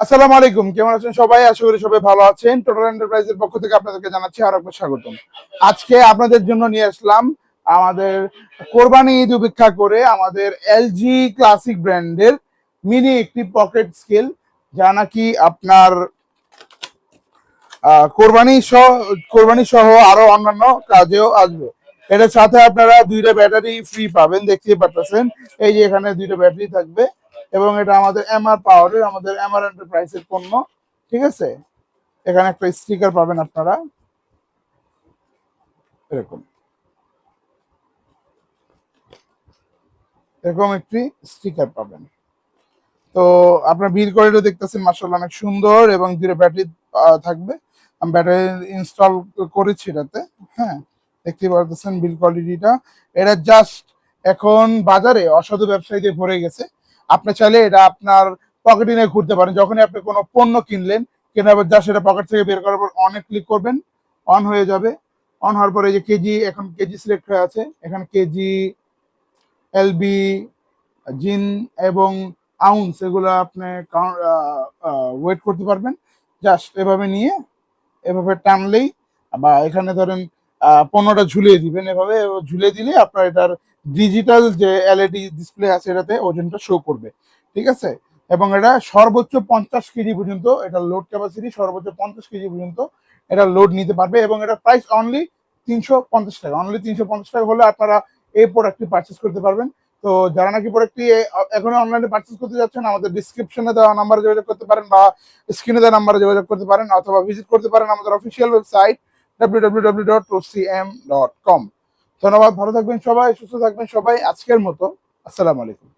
আসসালামু আলাইকুম, কেমন আছেন সবাই? আশা করি সবাই ভালো আছেন। টোটাল এন্টারপ্রাইজের পক্ষ থেকে আপনাদেরকে জানাচ্ছি আরো একবার স্বাগতম। আজকে আপনাদের জন্য নিয়ে আসলাম আমাদের কোরবানি ঈদ উপেক্ষা করে আমাদের এলজি ক্লাসিক ব্র্যান্ডের মিনি একটি পকেট স্কেল, যা নাকি আপনার কোরবানি সহ আরো অন্যান্য কাজেও আসবে। এটার সাথে আপনারা দুইটা ব্যাটারি ফ্রি পাবেন, দেখতেই পাচ্ছেন। এই যে এখানে দুইটা ব্যাটারি থাকবে এবং এটা আমাদের এমআর পাওয়ারের, আমাদের এমআর এন্টারপ্রাইজের পণ্য। ঠিক আছে, এখানে একটা স্টিকার পাবেন আপনারা, এরকম এরকম একটি স্টিকার পাবেন। তো আপনার বিল কোয়ালিটি দেখতেছেন, মার্শাল্লাহ অনেক সুন্দর, এবং দুটো ব্যাটারি থাকবে। আমি ব্যাটারি ইনস্টল করেছি এটাতে। হ্যাঁ, দেখতে পাচ্ছেন বিল কোয়ালিটিটা। এটা জাস্ট এখন বাজারে অসাধু ব্যবসায়ীদের ভরে গেছে। আপনি চাইলে এটা আপনার পকেটে নিয়ে ঘুরতে পারেন। যখনই আপনি কোনো পণ্য কিনলেন, কেনার পর জাস্ট এটা পকেট থেকে বের করার পর অনে ক্লিক করবেন, অন হয়ে যাবে। অন হওয়ার পরে এই যে কেজি, এখন কেজি সিলেক্ট হয়ে আছে, এখানে কেজি, এলবি, জিন এবং আউন্স, এগুলো আপনি ওয়েট করতে পারবেন। জাস্ট এভাবে নিয়ে এভাবে টানলেই, বা এখানে ধরেন পণ্যটা ঝুলিয়ে দিবেন, এভাবে ঝুলিয়ে দিলে আপনার এটার ডিজিটাল যে এলইডি ডিসপ্লে আছে এটাতে ওজনটা শো করবে। ঠিক আছে, এবং এটা সর্বোচ্চ 50 কেজি পর্যন্ত, এটা লোড ক্যাপাসিটি সর্বোচ্চ 50 কেজি পর্যন্ত এটা লোড নিতে পারবে। এবং এটা প্রাইস অনলি 350 টাকা। অনলি 350 টাকা হলে আপনারা এই প্রোডাক্টটি পারচেস করতে পারবেন। তো যারা নাকি প্রোডাক্টটি এখনো অনলাইনে পারচেস করতে যাচ্ছেন, আমাদের ডিসক্রিপশনে দেওয়া নাম্বারে যোগাযোগ করতে পারেন, বা স্ক্রিনে দেওয়া নাম্বারে যোগাযোগ করতে পারেন, অথবা ভিজিট করতে পারেন আমাদের অফিসিয়াল ওয়েবসাইট www.roscm.com। ধন্যবাদ, ভালো থাকবেন সবাই, সুস্থ থাকবেন সবাই। আজকের মতো আসসালামু আলাইকুম।